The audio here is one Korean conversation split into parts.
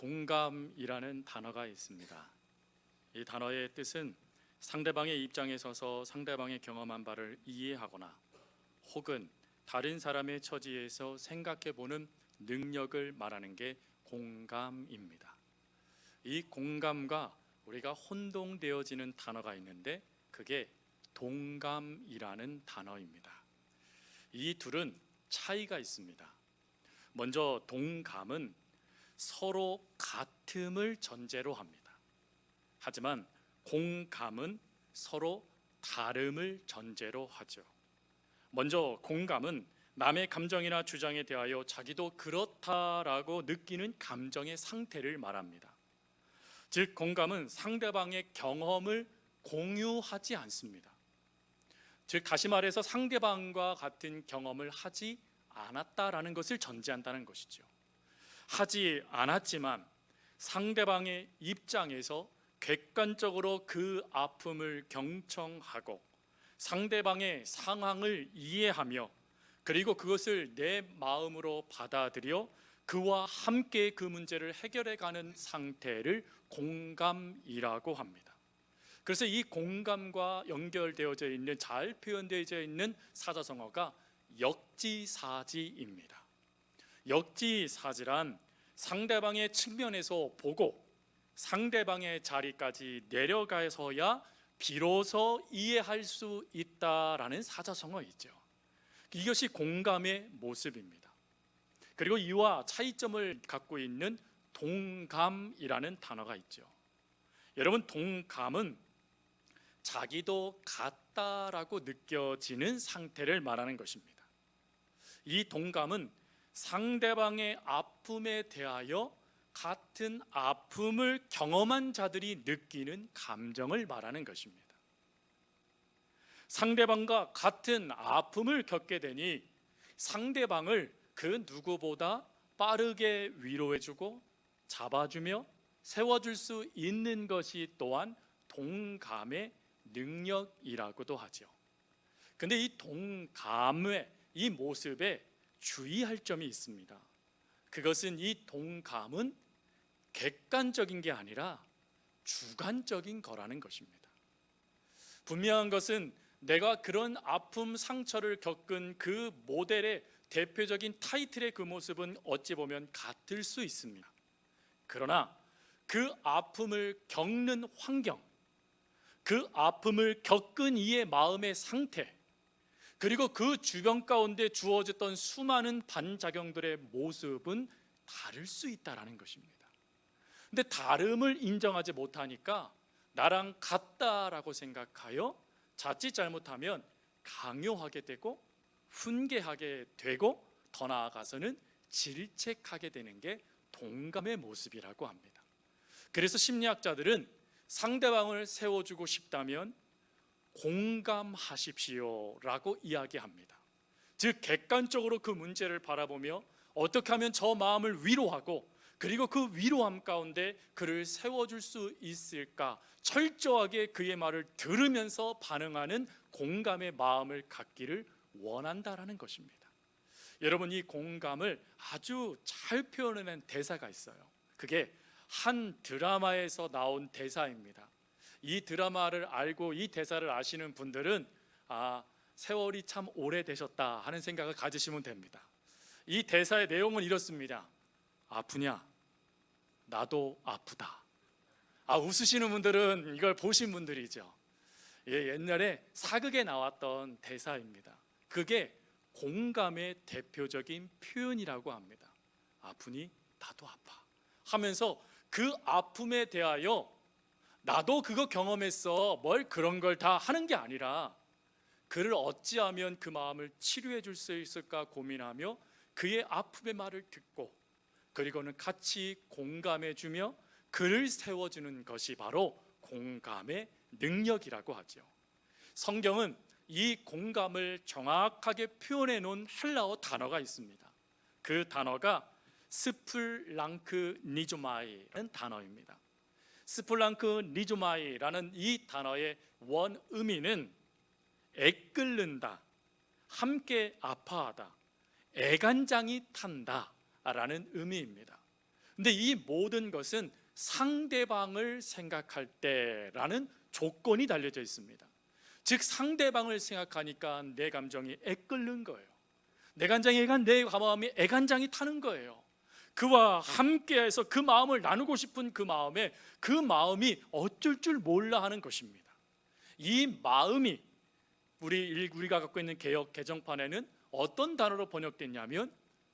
공감이라는 단어가 있습니다. 이 단어의 뜻은 상대방의 입장에 서서 상대방의 경험한 바를 이해하거나 혹은 다른 사람의 처지에서 생각해 보는 능력을 말하는 게 공감입니다. 이 공감과 우리가 혼동되어지는 단어가 있는데 그게 동감이라는 단어입니다. 이 둘은 차이가 있습니다. 먼저 동감은 서로 같음을 전제로 합니다. 하지만 공감은 서로 다름을 전제로 하죠. 먼저 공감은 남의 감정이나 주장에 대하여 자기도 그렇다라고 느끼는 감정의 상태를 말합니다. 즉 공감은 상대방의 경험을 공유하지 않습니다. 즉 다시 말해서 상대방과 같은 경험을 하지 않았다라는 것을 전제한다는 것이죠. 하지 않았지만 상대방의 입장에서 객관적으로 그 아픔을 경청하고 상대방의 상황을 이해하며 그리고 그것을 내 마음으로 받아들여 그와 함께 그 문제를 해결해가는 상태를 공감이라고 합니다. 그래서 이 공감과 연결되어져 있는, 잘 표현되어져 있는 사자성어가 역지사지입니다. 역지사지란 상대방의 측면에서 보고 상대방의 자리까지 내려가서야 비로소 이해할 수 있다라는 사자성어이죠. 이것이 공감의 모습입니다. 그리고 이와 차이점을 갖고 있는 동감이라는 단어가 있죠. 여러분, 동감은 자기도 같다라고 느껴지는 상태를 말하는 것입니다. 이 동감은 상대방의 아픔에 대하여 같은 아픔을 경험한 자들이 느끼는 감정을 말하는 것입니다. 상대방과 같은 아픔을 겪게 되니 상대방을 그 누구보다 빠르게 위로해주고 잡아주며 세워줄 수 있는 것이 또한 동감의 능력이라고도 하죠. 근데 이 동감의 이 모습에 주의할 점이 있습니다. 그것은 이 동감은 객관적인 게 아니라 주관적인 거라는 것입니다. 분명한 것은 내가 그런 아픔, 상처를 겪은 그 모델의 대표적인 타이틀의 그 모습은 어찌 보면 같을 수 있습니다. 그러나 그 아픔을 겪는 환경, 그 아픔을 겪은 이의 마음의 상태, 그리고 그 주변 가운데 주어졌던 수많은 반작용들의 모습은 다를 수 있다는 것입니다. 근데 다름을 인정하지 못하니까 나랑 같다라고 생각하여 자칫 잘못하면 강요하게 되고 훈계하게 되고 더 나아가서는 질책하게 되는 게 동감의 모습이라고 합니다. 그래서 심리학자들은 상대방을 세워주고 싶다면 공감하십시오라고 이야기합니다. 즉 객관적으로 그 문제를 바라보며 어떻게 하면 저 마음을 위로하고 그리고 그 위로함 가운데 그를 세워줄 수 있을까, 철저하게 그의 말을 들으면서 반응하는 공감의 마음을 갖기를 원한다라는 것입니다. 여러분, 이 공감을 아주 잘 표현해낸 대사가 있어요. 그게 한 드라마에서 나온 대사입니다. 이 드라마를 알고 이 대사를 아시는 분들은 세월이 참 오래되셨다 하는 생각을 가지시면 됩니다. 이 대사의 내용은 이렇습니다. 아프냐? 나도 아프다. 웃으시는 분들은 이걸 보신 분들이죠. 옛날에 사극에 나왔던 대사입니다. 그게 공감의 대표적인 표현이라고 합니다. 아프니? 나도 아파 하면서 그 아픔에 대하여 나도 그거 경험했어, 뭘 그런 걸 다 하는 게 아니라 그를 어찌하면 그 마음을 치료해 줄 수 있을까 고민하며 그의 아픔의 말을 듣고 그리고는 같이 공감해 주며 그를 세워주는 것이 바로 공감의 능력이라고 하죠. 성경은 이 공감을 정확하게 표현해 놓은 헬라어 단어가 있습니다. 그 단어가 스플랑크 니조마이라는 단어입니다. 스플랑크 니조마이라는 이 단어의 원 의미는 애끓는다, 함께 아파하다, 애간장이 탄다 라는 의미입니다. 근데 이 모든 것은 상대방을 생각할 때라는 조건이 달려져 있습니다. 즉 상대방을 생각하니까 내 감정이 애끓는 거예요. 내 마음이 애간장이 타는 거예요. 그와 함께해서 그 마음을 나누고 싶은 그 마음이 어쩔 줄 몰라 하는 것입니다. 이 마음이 우리가 갖고 있는 개역 개정판에는 어떤 단어로 번역됐냐면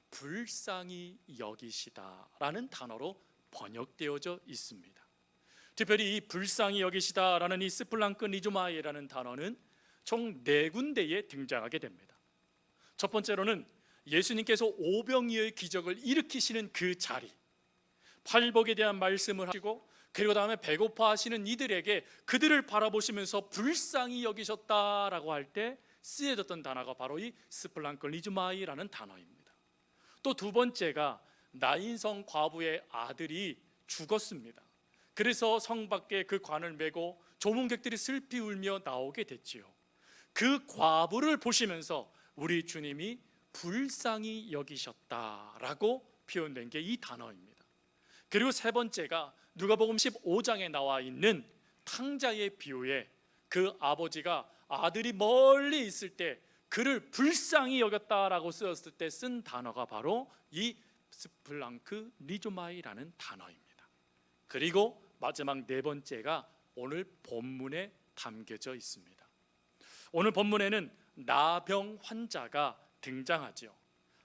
불쌍히 여기시다라는 단어로 번역되어져 있습니다. 특별히 이 불쌍히 여기시다라는 이 스플랑크 리조마이라는 단어는 총 4군데에 등장하게 됩니다. 첫 번째로는 예수님께서 오병이어의 기적을 일으키시는 그 자리, 팔복에 대한 말씀을 하시고 그리고 다음에 배고파 하시는 이들에게 그들을 바라보시면서 불쌍히 여기셨다라고 할 때 쓰여졌던 단어가 바로 이 스플랑크 리조마이라는 단어입니다. 또 두 번째가 나인성 과부의 아들이 죽었습니다. 그래서 성 밖에 그 관을 메고 조문객들이 슬피 울며 나오게 됐지요. 그 과부를 보시면서 우리 주님이 불쌍히 여기셨다라고 표현된 게 이 단어입니다. 그리고 세 번째가 누가복음 15장에 나와 있는 탕자의 비유에 그 아버지가 아들이 멀리 있을 때 그를 불쌍히 여겼다라고 쓰였을 때 쓴 단어가 바로 이 스플랑크 리조마이라는 단어입니다. 그리고 마지막 4번째가 오늘 본문에 담겨져 있습니다. 오늘 본문에는 나병 환자가 등장하죠.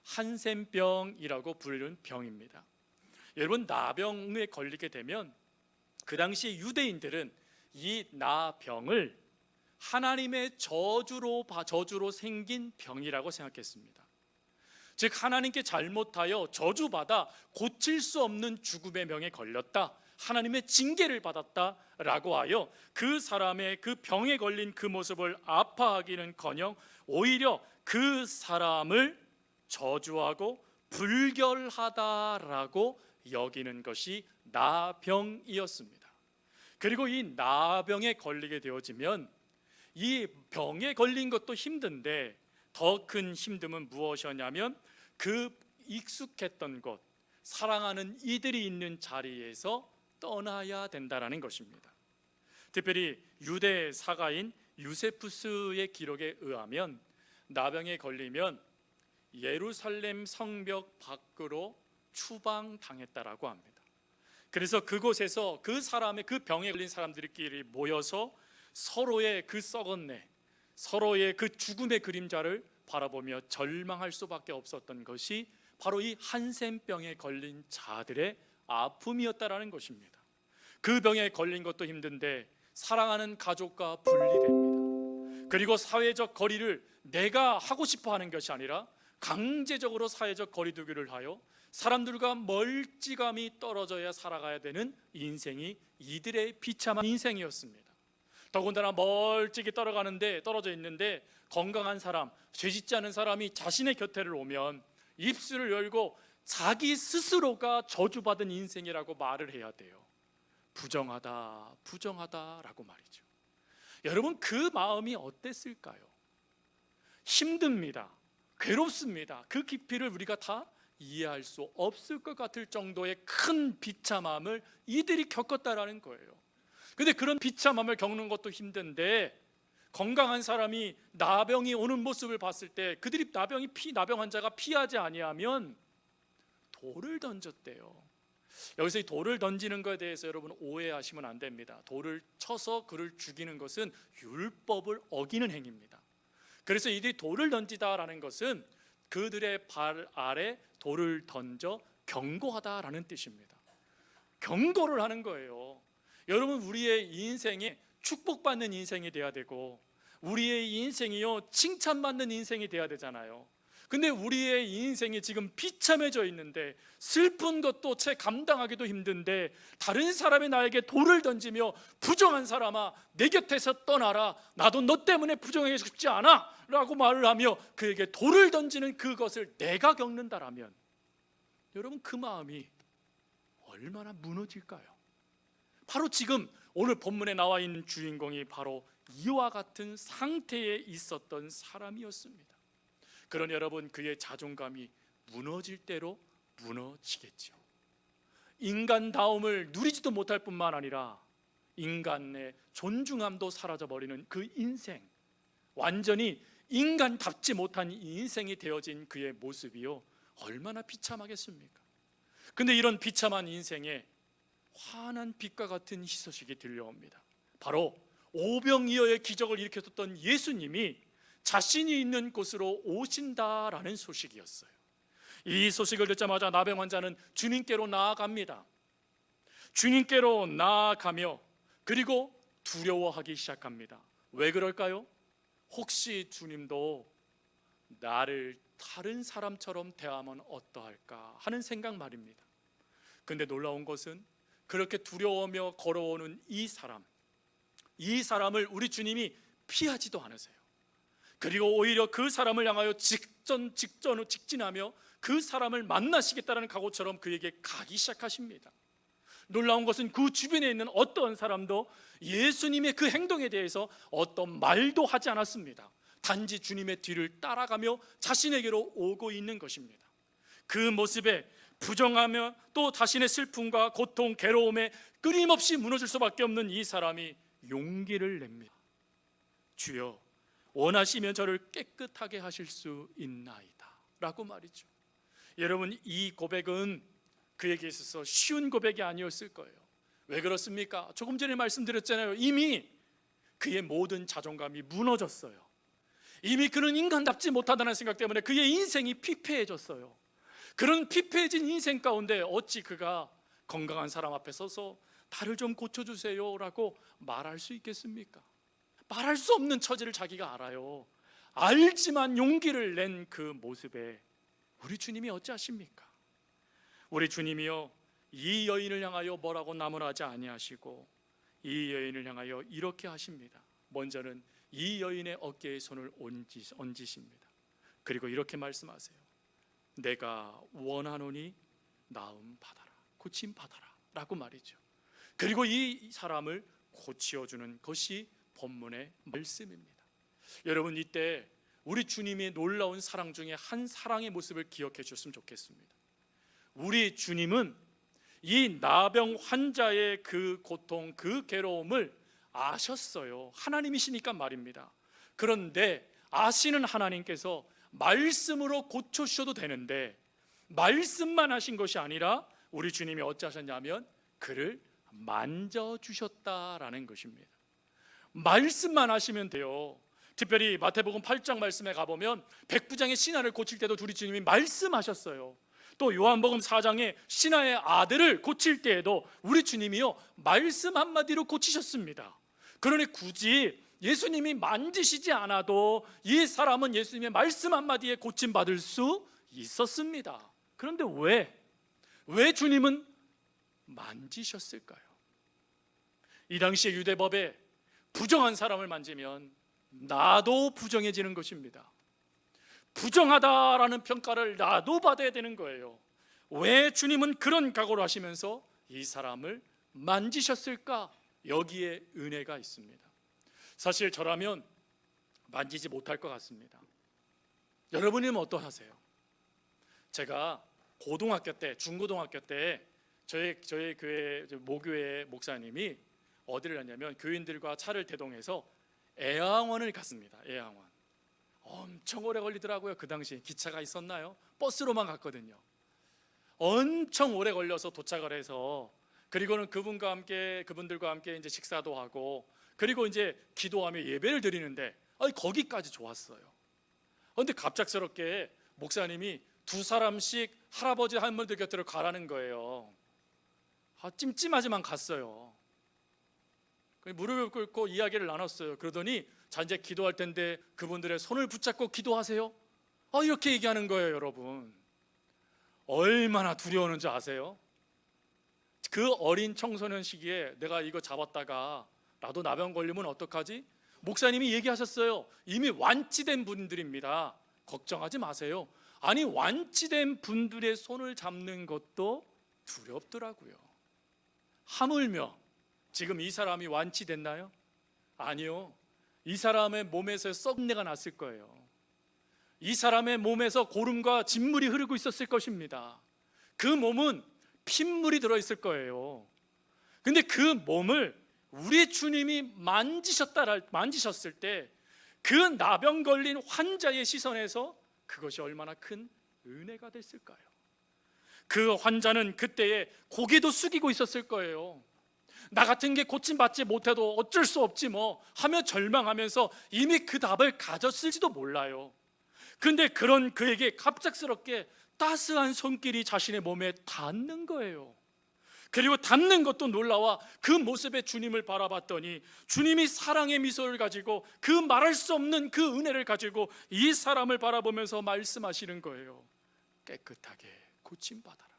한센병이라고 부르는 병입니다. 여러분, 나병에 걸리게 되면 그 당시 유대인들은 이 나병을 하나님의 저주로 생긴 병이라고 생각했습니다. 즉 하나님께 잘못하여 저주받아 고칠 수 없는 죽음의 병에 걸렸다, 하나님의 징계를 받았다라고 하여 그 사람의 그 병에 걸린 그 모습을 아파하기는커녕 오히려 그 사람을 저주하고 불결하다라고 여기는 것이 나병이었습니다. 그리고 이 나병에 걸리게 되어지면 이 병에 걸린 것도 힘든데 더 큰 힘듦은 무엇이었냐면 그 익숙했던 곳, 사랑하는 이들이 있는 자리에서 떠나야 된다라는 것입니다. 특별히 유대 사가인 유세푸스의 기록에 의하면 나병에 걸리면 예루살렘 성벽 밖으로 추방당했다라고 합니다. 그래서 그곳에서 그 병에 걸린 사람들끼리 모여서 서로의 그 썩었네, 서로의 그 죽음의 그림자를 바라보며 절망할 수밖에 없었던 것이 바로 이 한센병에 걸린 자들의 아픔이었다라는 것입니다. 그 병에 걸린 것도 힘든데 사랑하는 가족과 분리됩니다. 그리고 사회적 거리를 내가 하고 싶어 하는 것이 아니라 강제적으로 사회적 거리두기를 하여 사람들과 멀찌감이 떨어져야 살아가야 되는 인생이 이들의 비참한 인생이었습니다. 더군다나 멀찍이 떨어져 있는데 건강한 사람, 죄짓지 않은 사람이 자신의 곁에를 오면 입술을 열고 자기 스스로가 저주받은 인생이라고 말을 해야 돼요. 부정하다라고 말이죠. 여러분, 그 마음이 어땠을까요? 힘듭니다. 괴롭습니다. 그 깊이를 우리가 다 이해할 수 없을 것 같을 정도의 큰 비참함을 이들이 겪었다라는 거예요. 근데 그런 비참함을 겪는 것도 힘든데 건강한 사람이 나병이 오는 모습을 봤을 때 그들이 나병 환자가 피하지 아니하면 돌을 던졌대요. 여기서 이 돌을 던지는 것에 대해서 여러분 오해하시면 안 됩니다. 돌을 쳐서 그를 죽이는 것은 율법을 어기는 행위입니다. 그래서 이들이 돌을 던지다라는 것은 그들의 발 아래 돌을 던져 경고하다라는 뜻입니다. 경고를 하는 거예요. 여러분, 우리의 인생에 축복받는 인생이 돼야 되고 우리의 인생이요 칭찬받는 인생이 돼야 되잖아요. 근데 우리의 인생이 지금 비참해져 있는데 슬픈 것도 채 감당하기도 힘든데 다른 사람이 나에게 돌을 던지며 부정한 사람아 내 곁에서 떠나라, 나도 너 때문에 부정하게 싶지 않아 라고 말을 하며 그에게 돌을 던지는 그것을 내가 겪는다라면 여러분, 그 마음이 얼마나 무너질까요? 바로 지금 오늘 본문에 나와 있는 주인공이 바로 이와 같은 상태에 있었던 사람이었습니다. 그러니 여러분, 그의 자존감이 무너질 대로 무너지겠죠. 인간다움을 누리지도 못할 뿐만 아니라 인간의 존중함도 사라져버리는 그 인생, 완전히 인간답지 못한 이 인생이 되어진 그의 모습이요, 얼마나 비참하겠습니까? 근데 이런 비참한 인생에 환한 빛과 같은 희소식이 들려옵니다. 바로 오병이어의 기적을 일으켰던 예수님이 자신이 있는 곳으로 오신다라는 소식이었어요. 이 소식을 듣자마자 나병 환자는 주님께로 나아갑니다. 주님께로 나아가며 그리고 두려워하기 시작합니다. 왜 그럴까요? 혹시 주님도 나를 다른 사람처럼 대하면 어떠할까 하는 생각 말입니다. 근데 놀라운 것은 그렇게 두려워하며 걸어오는 이 사람을 우리 주님이 피하지도 않으세요. 그리고 오히려 그 사람을 향하여 직진하며 그 사람을 만나시겠다는 각오처럼 그에게 가기 시작하십니다. 놀라운 것은 그 주변에 있는 어떤 사람도 예수님의 그 행동에 대해서 어떤 말도 하지 않았습니다. 단지 주님의 뒤를 따라가며 자신에게로 오고 있는 것입니다. 그 모습에 부정하며 또 자신의 슬픔과 고통, 괴로움에 끊임없이 무너질 수밖에 없는 이 사람이 용기를 냅니다. 주여, 원하시면 저를 깨끗하게 하실 수 있나이다 라고 말이죠. 여러분, 이 고백은 그에게 있어서 쉬운 고백이 아니었을 거예요. 왜 그렇습니까? 조금 전에 말씀드렸잖아요. 이미 그의 모든 자존감이 무너졌어요. 이미 그는 인간답지 못하다는 생각 때문에 그의 인생이 피폐해졌어요. 그런 피폐해진 인생 가운데 어찌 그가 건강한 사람 앞에 서서 나를 좀 고쳐주세요 라고 말할 수 있겠습니까? 말할 수 없는 처지를 자기가 알아요. 알지만 용기를 낸 그 모습에 우리 주님이 어찌하십니까? 우리 주님이요, 이 여인을 향하여 뭐라고 나무라지 아니하시고 이 여인을 향하여 이렇게 하십니다. 먼저는 이 여인의 어깨에 손을 얹으십니다. 그리고 이렇게 말씀하세요. 내가 원하노니 나음 받아라, 고침 받아라 라고 말이죠. 그리고 이 사람을 고치어주는 것이 본문의 말씀입니다. 여러분, 이때 우리 주님의 놀라운 사랑 중에 한 사랑의 모습을 기억해 주셨으면 좋겠습니다. 우리 주님은 이 나병 환자의 그 고통, 그 괴로움을 아셨어요. 하나님이시니까 말입니다. 그런데 아시는 하나님께서 말씀으로 고쳐주셔도 되는데 말씀만 하신 것이 아니라 우리 주님이 어찌하셨냐면 그를 만져주셨다라는 것입니다. 말씀만 하시면 돼요. 특별히 마태복음 8장 말씀에 가보면 백부장의 신하를 고칠 때도 우리 주님이 말씀하셨어요. 또 요한복음 4장에 신하의 아들을 고칠 때에도 우리 주님이요, 말씀 한마디로 고치셨습니다. 그러니 굳이 예수님이 만지시지 않아도 이 사람은 예수님의 말씀 한마디에 고침받을 수 있었습니다. 그런데 왜 주님은 만지셨을까요? 이 당시에 유대법에 부정한 사람을 만지면 나도 부정해지는 것입니다. 부정하다라는 평가를 나도 받아야 되는 거예요. 왜 주님은 그런 각오를 하시면서 이 사람을 만지셨을까? 여기에 은혜가 있습니다. 사실 저라면 만지지 못할 것 같습니다. 여러분이면 어떠하세요? 제가 고등학교 때, 중고등학교 때 저희 교회 모교회 목사님이 어디를 갔냐면 교인들과 차를 대동해서 애양원을 갔습니다. 애양원. 엄청 오래 걸리더라고요. 그 당시 기차가 있었나요? 버스로만 갔거든요. 엄청 오래 걸려서 도착을 해서 그리고는 그분들과 함께 이제 식사도 하고 그리고 이제 기도하며 예배를 드리는데 거기까지 좋았어요. 그런데 갑작스럽게 목사님이 두 사람씩 할아버지 할머니들 곁으로 가라는 거예요. 찜찜하지만 갔어요. 무릎을 꿇고 이야기를 나눴어요. 그러더니 자, 이제 기도할 텐데 그분들의 손을 붙잡고 기도하세요. 이렇게 얘기하는 거예요. 여러분, 얼마나 두려워하는 줄 아세요? 그 어린 청소년 시기에 내가 이거 잡았다가 나도 나병 걸리면 어떡하지? 목사님이 얘기하셨어요. 이미 완치된 분들입니다. 걱정하지 마세요. 아니, 완치된 분들의 손을 잡는 것도 두렵더라고요. 하물며 지금 이 사람이 완치됐나요? 아니요. 이 사람의 몸에서 썩내가 났을 거예요. 이 사람의 몸에서 고름과 진물이 흐르고 있었을 것입니다. 그 몸은 핏물이 들어있을 거예요. 근데 그 몸을 우리 주님이 만지셨을 때 그 나병 걸린 환자의 시선에서 그것이 얼마나 큰 은혜가 됐을까요? 그 환자는 그때에 고개도 숙이고 있었을 거예요. 나 같은 게 고침받지 못해도 어쩔 수 없지 뭐 하며 절망하면서 이미 그 답을 가졌을지도 몰라요. 근데 그런 그에게 갑작스럽게 따스한 손길이 자신의 몸에 닿는 거예요. 그리고 닿는 것도 놀라와 그 모습에 주님을 바라봤더니 주님이 사랑의 미소를 가지고 그 말할 수 없는 그 은혜를 가지고 이 사람을 바라보면서 말씀하시는 거예요. 깨끗하게 고침받아라.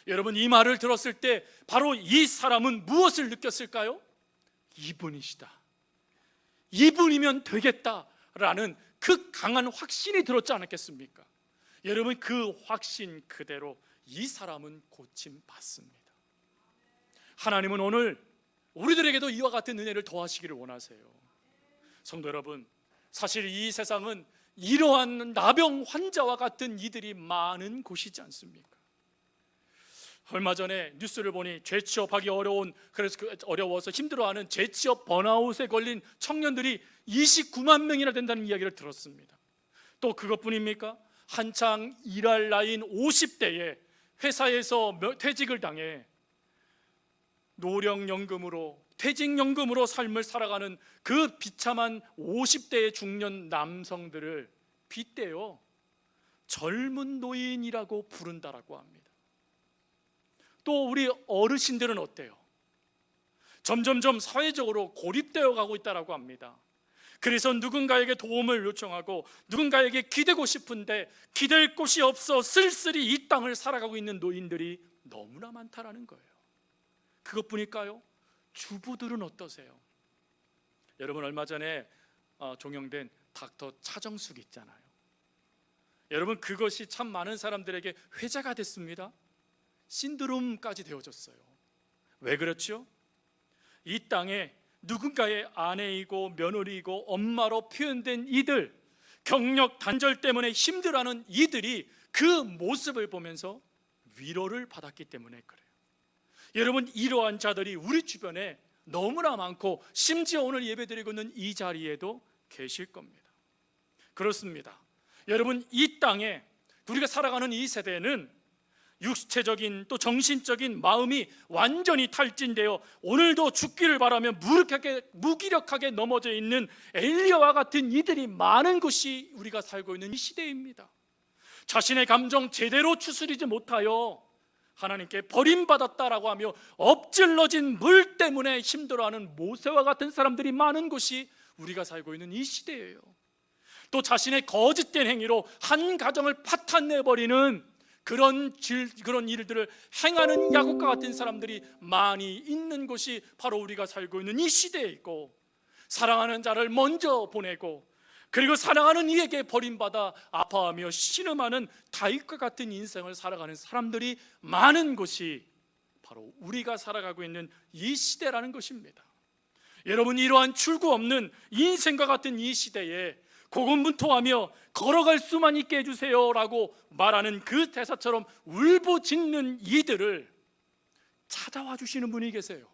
여러분, 이 말을 들었을 때 바로 이 사람은 무엇을 느꼈을까요? 이분이시다, 이분이면 되겠다라는 그 강한 확신이 들었지 않았겠습니까? 여러분, 그 확신 그대로 이 사람은 고침받습니다. 하나님은 오늘 우리들에게도 이와 같은 은혜를 더하시기를 원하세요. 성도 여러분, 사실 이 세상은 이러한 나병 환자와 같은 이들이 많은 곳이지 않습니까? 얼마 전에 뉴스를 보니 재취업하기 어려워서 힘들어하는 재취업 번아웃에 걸린 청년들이 29만 명이나 된다는 이야기를 들었습니다. 또 그것뿐입니까? 한창 일할 나이인 50대에 회사에서 퇴직을 당해 노령연금으로 퇴직연금으로 삶을 살아가는 그 비참한 50대의 중년 남성들을 빗대어 젊은 노인이라고 부른다라고 합니다. 또 우리 어르신들은 어때요? 점점점 사회적으로 고립되어 가고 있다라고 합니다. 그래서 누군가에게 도움을 요청하고 누군가에게 기대고 싶은데 기댈 곳이 없어 쓸쓸히 이 땅을 살아가고 있는 노인들이 너무나 많다라는 거예요. 그것뿐일까요? 주부들은 어떠세요? 여러분, 얼마 전에 종영된 닥터 차정숙 있잖아요. 여러분, 그것이 참 많은 사람들에게 회자가 됐습니다. 신드롬까지 되어졌어요. 왜 그렇죠? 이 땅에 누군가의 아내이고 며느리이고 엄마로 표현된 이들, 경력 단절 때문에 힘들어하는 이들이 그 모습을 보면서 위로를 받았기 때문에 그래요. 여러분, 이러한 자들이 우리 주변에 너무나 많고 심지어 오늘 예배드리고 있는 이 자리에도 계실 겁니다. 그렇습니다. 여러분, 이 땅에 우리가 살아가는 이 세대는 육체적인 또 정신적인 마음이 완전히 탈진되어 오늘도 죽기를 바라며 무기력하게 넘어져 있는 엘리야와 같은 이들이 많은 곳이 우리가 살고 있는 이 시대입니다. 자신의 감정 제대로 추스리지 못하여 하나님께 버림받았다라고 하며 엎질러진 물 때문에 힘들어하는 모세와 같은 사람들이 많은 곳이 우리가 살고 있는 이 시대예요. 또 자신의 거짓된 행위로 한 가정을 파탄내버리는 그런 일들을 행하는 야곱과 같은 사람들이 많이 있는 곳이 바로 우리가 살고 있는 이 시대에 있고, 사랑하는 자를 먼저 보내고 그리고 사랑하는 이에게 버림받아 아파하며 신음하는 다윗과 같은 인생을 살아가는 사람들이 많은 곳이 바로 우리가 살아가고 있는 이 시대라는 것입니다. 여러분, 이러한 출구 없는 인생과 같은 이 시대에 고군분투하며 걸어갈 수만 있게 해주세요 라고 말하는 그 대사처럼 울부짖는 이들을 찾아와 주시는 분이 계세요.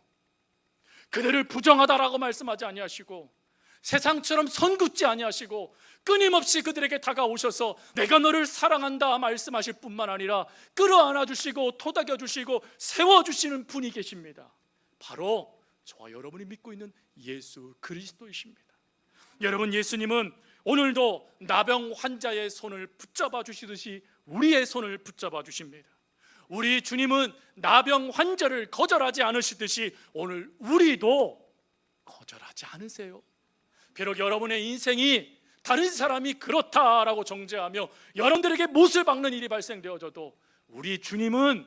그들을 부정하다라고 말씀하지 아니하시고 세상처럼 선긋지 아니하시고 끊임없이 그들에게 다가오셔서 내가 너를 사랑한다 말씀하실 뿐만 아니라 끌어안아 주시고 토닥여 주시고 세워주시는 분이 계십니다. 바로 저와 여러분이 믿고 있는 예수 그리스도이십니다. 여러분, 예수님은 오늘도 나병 환자의 손을 붙잡아 주시듯이 우리의 손을 붙잡아 주십니다. 우리 주님은 나병 환자를 거절하지 않으시듯이 오늘 우리도 거절하지 않으세요. 비록 여러분의 인생이 다른 사람이 그렇다라고 정죄하며 여러분들에게 못을 박는 일이 발생되어져도 우리 주님은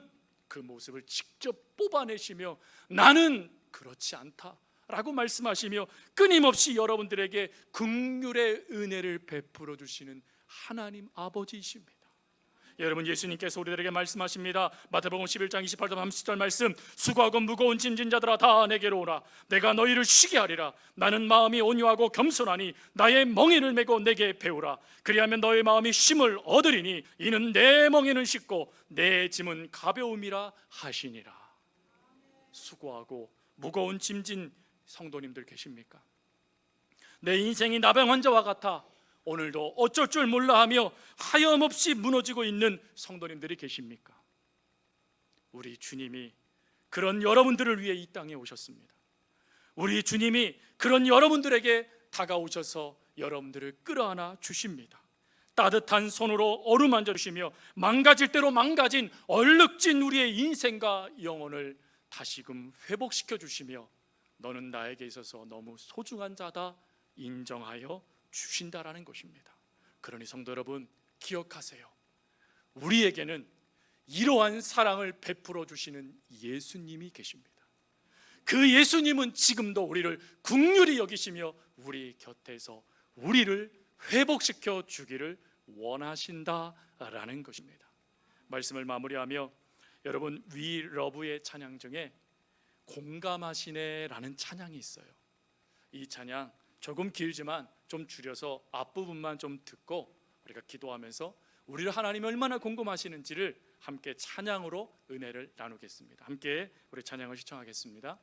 그 모습을 직접 뽑아내시며 나는 그렇지 않다라고 말씀하시며 끊임없이 여러분들에게 긍휼의 은혜를 베풀어 주시는 하나님 아버지이십니다. 여러분, 예수님께서 우리들에게 말씀하십니다. 마태복음 11장 28절 30절 말씀, 수고하고 무거운 짐진 자들아 다 내게로 오라. 내가 너희를 쉬게 하리라. 나는 마음이 온유하고 겸손하니 나의 멍에를 메고 내게 배우라. 그리하면 너의 마음이 쉼을 얻으리니 이는 내 멍에는 쉽고 내 짐은 가벼움이라 하시니라. 수고하고 무거운 짐진 성도님들 계십니까? 내 인생이 나병 환자와 같아 오늘도 어쩔 줄 몰라 하며 하염없이 무너지고 있는 성도님들이 계십니까? 우리 주님이 그런 여러분들을 위해 이 땅에 오셨습니다. 우리 주님이 그런 여러분들에게 다가오셔서 여러분들을 끌어안아 주십니다. 따뜻한 손으로 어루만져 주시며 망가질 대로 망가진 얼룩진 우리의 인생과 영혼을 다시금 회복시켜 주시며 너는 나에게 있어서 너무 소중한 자다 인정하여 주신다라는 것입니다. 그러니 성도 여러분, 기억하세요. 우리에게는 이러한 사랑을 베풀어 주시는 예수님이 계십니다. 그 예수님은 지금도 우리를 긍휼히 여기시며 우리 곁에서 우리를 회복시켜 주기를 원하신다라는 것입니다. 말씀을 마무리하며 여러분, We Love의 찬양 중에 공감하시네라는 찬양이 있어요. 이 찬양 조금 길지만 좀 줄여서 앞부분만 좀 듣고 우리가 기도하면서 우리를 하나님이 얼마나 궁금하시는지를 함께 찬양으로 은혜를 나누겠습니다. 함께 우리 찬양을 시청하겠습니다.